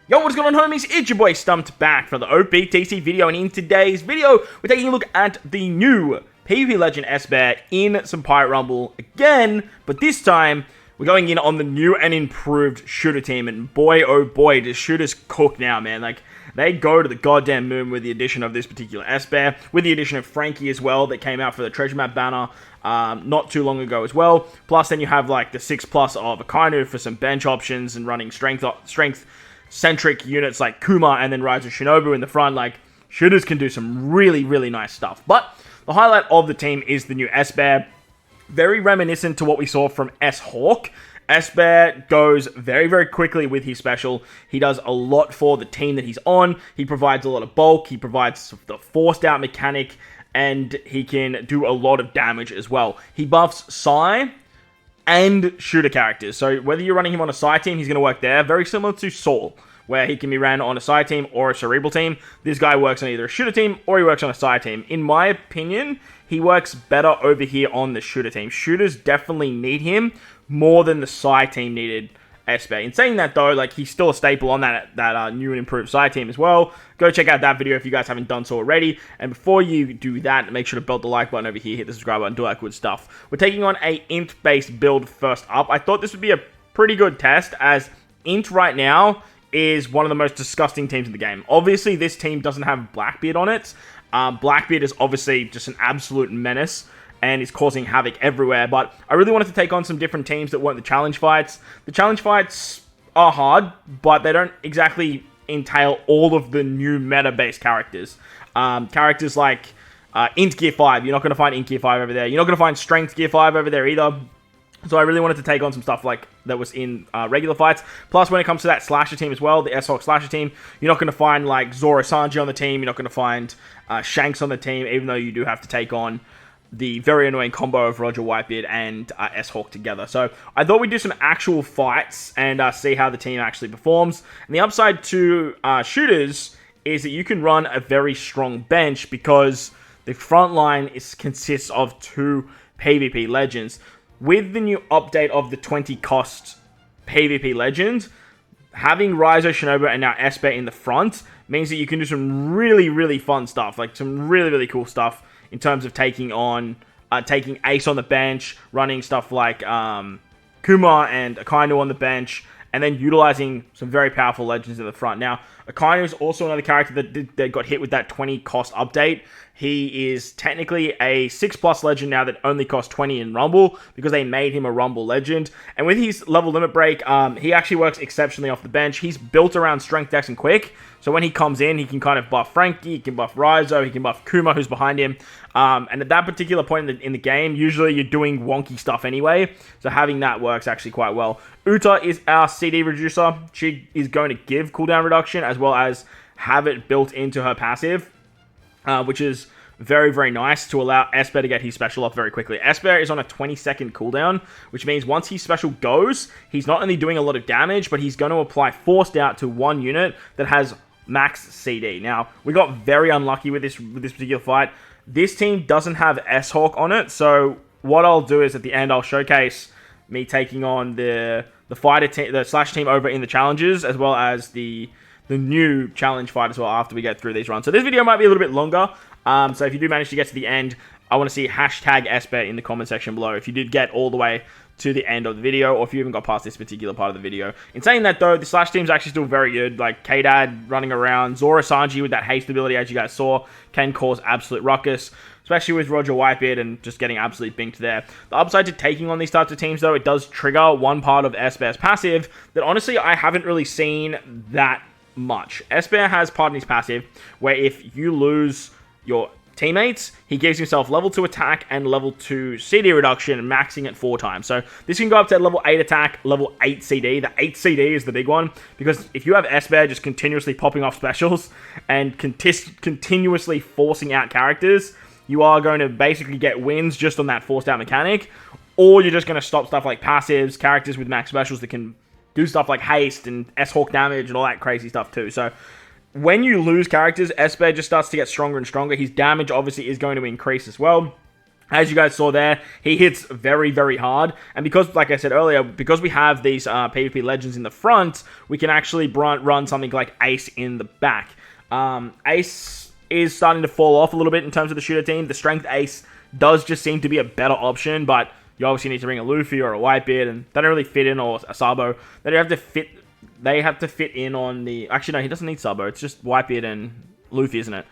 Yo, what's going on, homies? It's your boy Stumped back for the OPTC video, and in today's video, we're taking a look at the new PvP Legend S-Bear in some Pirate Rumble again, but this time, we're going in on the new and improved shooter team, and boy, oh boy, does shooters cook now, man. Like, they go to the goddamn moon with the addition of this particular S-Bear, with the addition of Frankie as well, that came out for the Treasure Map banner not too long ago as well. Plus, then you have, like, the 6+ of Akainu for some bench options and running strength-centric units like Kuma and then Rise of Shinobu in the front. Like, shooters can do some really, really nice stuff. But the highlight of the team is the new S-Bear. Very reminiscent to what we saw from S-Hawk. S-Bear goes very, very quickly with his special. He does a lot for the team that he's on. He provides a lot of bulk. He provides the forced out mechanic. And he can do a lot of damage as well. He buffs Psy and shooter characters. So whether you're running him on a Psy team, he's going to work there. Very similar to Saul, where he can be ran on a Psy team or a Cerebral team. This guy works on either a shooter team or he works on a Psy team. In my opinion, he works better over here on the shooter team. Shooters definitely need him more than the Psy team needed S-Bear. In saying that though, like, he's still a staple on that new and improved Psy team as well. Go check out that video if you guys haven't done so already. And before you do that, make sure to belt the like button over here, hit the subscribe button, do that good stuff. We're taking on a Int-based build first up. I thought this would be a pretty good test, as Int right now is one of the most disgusting teams in the game. Obviously, this team doesn't have Blackbeard on it. Blackbeard is obviously just an absolute menace and is causing havoc everywhere, but I really wanted to take on some different teams that weren't the challenge fights. The challenge fights are hard, but they don't exactly entail all of the new meta-based characters. Characters like Int Gear 5, you're not going to find Int Gear 5 over there. You're not going to find Strength Gear 5 over there either. So I really wanted to take on some stuff like that was in regular fights. Plus, when it comes to that slasher team as well, the S-Hawk slasher team, you're not going to find like Zoro Sanji on the team. You're not going to find Shanks on the team, even though you do have to take on the very annoying combo of Roger Whitebeard and S-Hawk together. So I thought we'd do some actual fights and see how the team actually performs. And the upside to shooters is that you can run a very strong bench because the front line consists of 2 PvP legends. With the new update of the 20 cost PvP legend, having Raizo, Shinobu, and now S-Bear in the front means that you can do some really, really fun stuff. Like some really, really cool stuff in terms of taking Ace on the bench, running stuff like Kuma and Akainu on the bench, and then utilizing some very powerful legends in the front. Now, Akainu is also another character that got hit with that 20 cost update. He is technically a 6+ legend now that only costs 20 in Rumble because they made him a Rumble legend. And with his level limit break, he actually works exceptionally off the bench. He's built around Strength, Dex, and Quick. So when he comes in, he can kind of buff Frankie, he can buff Raizo, he can buff Kuma, who's behind him. And at that particular point in the game, usually you're doing wonky stuff anyway. So having that works actually quite well. Uta is our CD reducer. She is going to give cooldown reduction as well as have it built into her passive, which is very, very nice to allow S-Bear to get his special off very quickly. S-Bear is on a 20-second cooldown, which means once his special goes, he's not only doing a lot of damage, but he's going to apply forced out to one unit that has max CD. Now, we got very unlucky with this particular fight. This team doesn't have S-Hawk on it, so what I'll do is at the end, I'll showcase me taking on the fighter team, the slash team over in the challenges, as well as the new challenge fight as well after we get through these runs. So this video might be a little bit longer. So if you do manage to get to the end, I want to see hashtag S-Bear in the comment section below if you did get all the way to the end of the video, or if you even got past this particular part of the video. In saying that though, the slash team is actually still very good. Like K-Dad running around, Zoro Sanji with that haste ability, as you guys saw, can cause absolute ruckus, especially with Roger Whitebeard and just getting absolutely binked there. The upside to taking on these types of teams though, it does trigger one part of S-Bear's passive that honestly I haven't really seen that much. S-Bear has part of his passive where if you lose your teammates, he gives himself level 2 attack and level 2 CD reduction, maxing it 4 times. So this can go up to level 8 attack, level 8 CD. The 8 CD is the big one, because if you have S-Bear just continuously popping off specials and continuously forcing out characters, you are going to basically get wins just on that forced out mechanic, or you're just going to stop stuff like passives, characters with max specials that can do stuff like haste and S-Hawk damage and all that crazy stuff too. So when you lose characters, S-Bear just starts to get stronger and stronger. His damage obviously is going to increase as well. As you guys saw there, he hits very, very hard. And because, like I said earlier, because we have these PvP legends in the front, we can actually run something like Ace in the back. Ace is starting to fall off a little bit in terms of the shooter team. The strength Ace does just seem to be a better option, but you obviously need to bring a Luffy or a Whitebeard, and they don't really fit in, or a Sabo. They have to fit in on the... Actually, no, he doesn't need Sabo. It's just Whitebeard and Luffy, isn't it?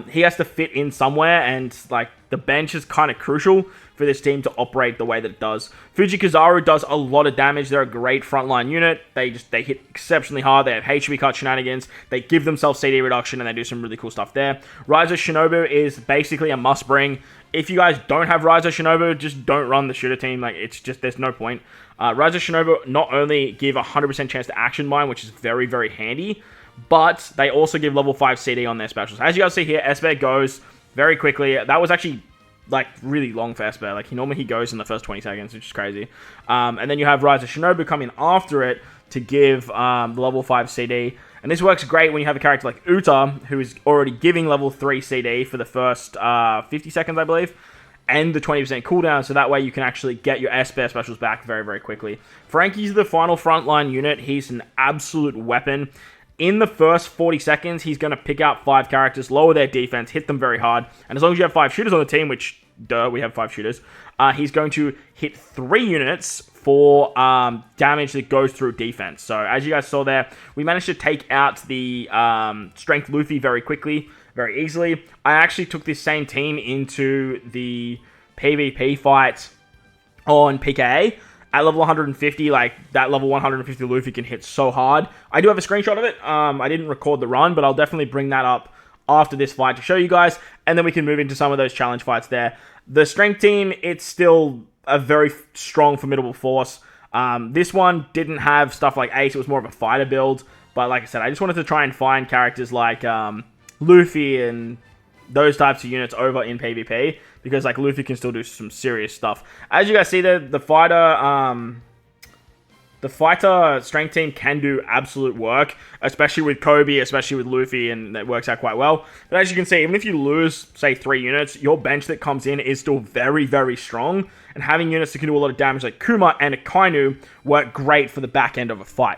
He has to fit in somewhere, and like the bench is kind of crucial for this team to operate the way that it does. Fujikazaru does a lot of damage. They're a great frontline unit. They hit exceptionally hard. They have HP cut shenanigans. They give themselves CD reduction, and they do some really cool stuff there. Ryza Shinobu is basically a must bring. If you guys don't have Ryza Shinobu, just don't run the shooter team. Like, it's just, there's no point. Ryza Shinobu not only give 100% chance to action mine, which is very, very handy, but they also give level 5 CD on their specials. As you guys see here, Esper goes very quickly. That was actually, like, really long for Esper. Like, normally he goes in the first 20 seconds, which is crazy. And then you have Ryza Shinobu come in after it to give the level 5 CD. And this works great when you have a character like Uta, who is already giving level 3 CD for the first 50 seconds, I believe, and the 20% cooldown, so that way you can actually get your Esper specials back very, very quickly. Frankie's the final frontline unit. He's an absolute weapon. In the first 40 seconds, he's going to pick out 5 characters, lower their defense, hit them very hard. And as long as you have 5 shooters on the team, which, duh, we have 5 shooters, he's going to hit 3 units for damage that goes through defense. So, as you guys saw there, we managed to take out the Strength Luffy very quickly, very easily. I actually took this same team into the PvP fight on PKA. At level 150, like, that level 150 Luffy can hit so hard. I do have a screenshot of it. I didn't record the run, but I'll definitely bring that up after this fight to show you guys, and then we can move into some of those challenge fights there. The strength team, it's still a very strong, formidable force. This one didn't have stuff like Ace. It was more of a fighter build, but like I said, I just wanted to try and find characters like Luffy and those types of units over in PvP, because like Luffy can still do some serious stuff. As you guys see there, the fighter strength team can do absolute work, especially with Kobe, especially with Luffy, and that works out quite well. But as you can see, even if you lose, say, 3 units, your bench that comes in is still very, very strong, and having units that can do a lot of damage like Kuma and Akainu work great for the back end of a fight.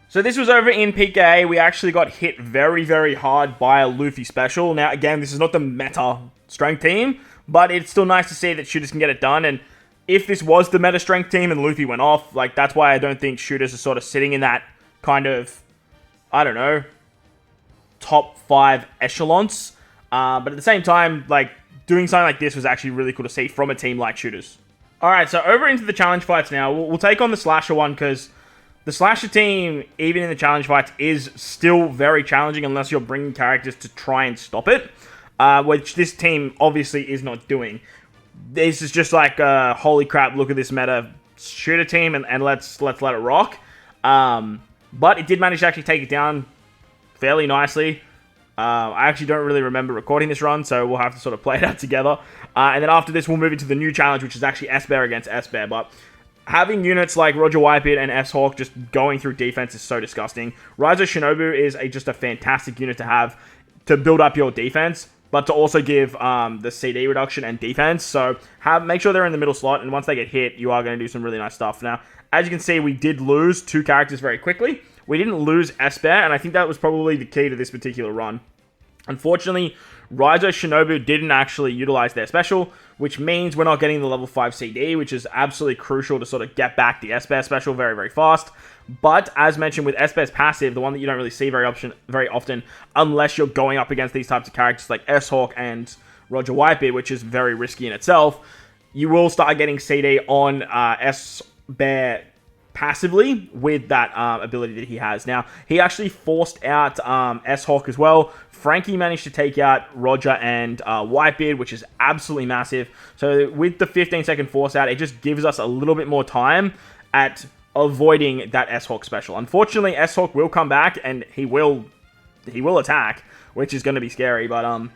So this was over in PKA. We actually got hit very, very hard by a Luffy special. Now, again, this is not the meta strength team, but it's still nice to see that shooters can get it done. And if this was the meta strength team and Luffy went off, like, that's why I don't think shooters are sort of sitting in that kind of, I don't know, top 5 echelons. But at the same time, like, doing something like this was actually really cool to see from a team like shooters. Alright, so over into the challenge fights now. We'll take on the Slasher one, because the Slasher team, even in the challenge fights, is still very challenging unless you're bringing characters to try and stop it, which this team obviously is not doing. This is just like, holy crap, look at this meta shooter team, and let's let it rock. But it did manage to actually take it down fairly nicely. I actually don't really remember recording this run, so we'll have to sort of play it out together. And then after this, we'll move into the new challenge, which is actually Esper against Esper. But having units like Roger Whitebeard and S-Hawk just going through defense is so disgusting. Ryza Shinobu is just a fantastic unit to have to build up your defense, but to also give the CD reduction and defense. So make sure they're in the middle slot, and once they get hit, you are going to do some really nice stuff. Now, as you can see, we did lose 2 characters very quickly. We didn't lose Esper, and I think that was probably the key to this particular run. Unfortunately, Ryza Shinobu didn't actually utilize their special, which means we're not getting the level 5 CD, which is absolutely crucial to sort of get back the Esper special very, very fast. But as mentioned with Esper's passive, the one that you don't really see very often, unless you're going up against these types of characters like S-Hawk and Roger Whitebeard, which is very risky in itself, you will start getting CD on S-Bear passively with that ability that he has. Now, he actually forced out S-Hawk as well. Frankie managed to take out Roger and Whitebeard, which is absolutely massive. So with the 15-second force out, it just gives us a little bit more time at avoiding that S-Hawk special. Unfortunately, S-Hawk will come back, and he will attack, which is going to be scary. But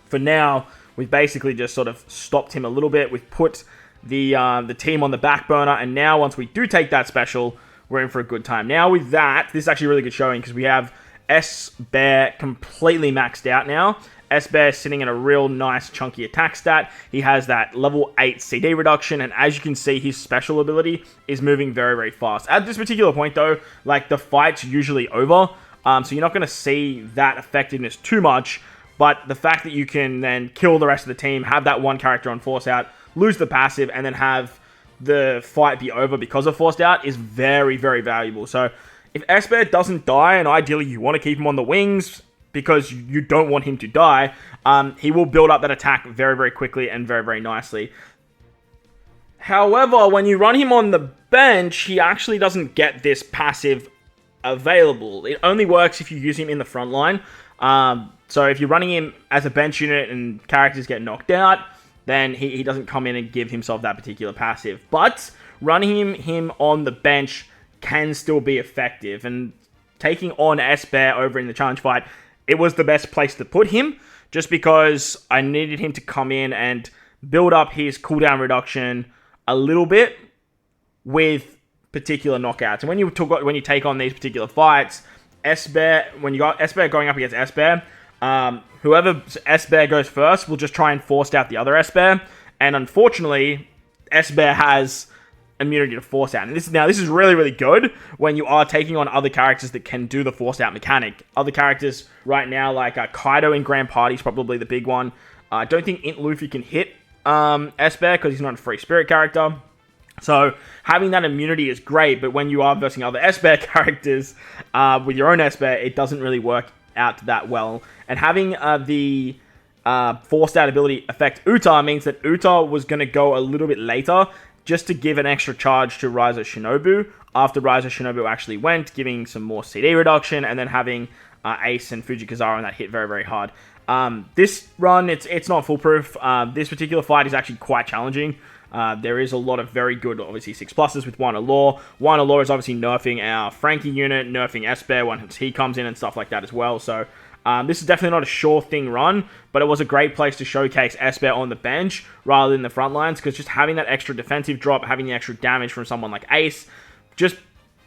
for now, we've basically just sort of stopped him a little bit. We've put the team on the back burner, and now once we do take that special, we're in for a good time. Now with that, this is actually a really good showing, because we have S-Bear completely maxed out now. S-Bear sitting in a real nice chunky attack stat. He has that level 8 CD reduction, and as you can see, his special ability is moving very, very fast. At this particular point, though, like, the fight's usually over, so you're not going to see that effectiveness too much, but the fact that you can then kill the rest of the team, have that one character on Force Out, lose the passive, and then have the fight be over because of Forced Out is very, very valuable. So if S-Bear doesn't die, and ideally you want to keep him on the wings because you don't want him to die, he will build up that attack very, very quickly and very, very nicely. However, when you run him on the bench, he actually doesn't get this passive available. It only works if you use him in the front line. So if you're running him as a bench unit and characters get knocked out, then he doesn't come in and give himself that particular passive. But running him on the bench can still be effective. And taking on S-Bear over in the challenge fight, it was the best place to put him, just because I needed him to come in and build up his cooldown reduction a little bit with particular knockouts. And when you take on these particular fights, S-Bear, when you got S-Bear going up against S-Bear, whoever S-Bear goes first will just try and force out the other S-Bear. And unfortunately, S-Bear has immunity to force out. And this is really, really good when you are taking on other characters that can do the force out mechanic. Other characters right now, like Kaido in Grand Party is probably the big one. I don't think Int Luffy can hit S-Bear because he's not a free spirit character. So having that immunity is great, but when you are versing other S-Bear characters with your own S-Bear, it doesn't really work out that well. And having the forced out ability affect Uta means that Uta was going to go a little bit later just to give an extra charge to Rise of Shinobu after Rise of Shinobu actually went, giving some more CD reduction, and then having Ace and Fujikazawa on that hit very, very hard. This run, it's not foolproof. This particular fight is actually quite challenging. There is a lot of very good, obviously, 6+s with Wano Law. Wano Law is obviously nerfing our Frankie unit, nerfing S-Bear once he comes in and stuff like that as well. So this is definitely not a sure thing run, but it was a great place to showcase S-Bear on the bench rather than the front lines, because just having that extra defensive drop, having the extra damage from someone like Ace, just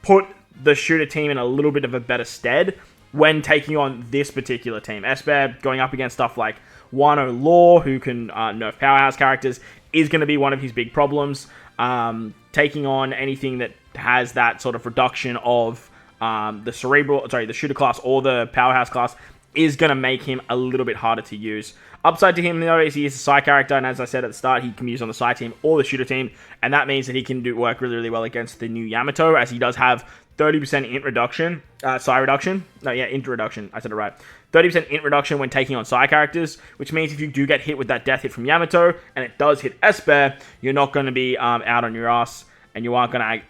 put the shooter team in a little bit of a better stead when taking on this particular team. S-Bear going up against stuff like Wano Law, who can nerf powerhouse characters, is going to be one of his big problems. Taking on anything that has that sort of reduction of the shooter class or the powerhouse class is going to make him a little bit harder to use. Upside to him, though, is he is a side character, and as I said at the start, he can be used on the side team or the shooter team, and that means that he can work really, really well against the new Yamato, as he does have 30% int reduction, psi reduction. No, yeah, int reduction. I said it right. 30% int reduction when taking on side characters, which means if you do get hit with that death hit from Yamato, and it does hit S-Bear, you're not going to be out on your ass, and you aren't going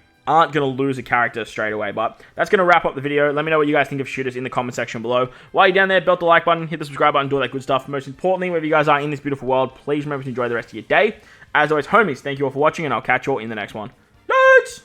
to lose a character straight away. But that's going to wrap up the video. Let me know what you guys think of shooters in the comment section below. While you're down there, belt the like button, hit the subscribe button, do all that good stuff. Most importantly, wherever you guys are in this beautiful world, please remember to enjoy the rest of your day. As always, homies, thank you all for watching, and I'll catch you all in the next one. Peace!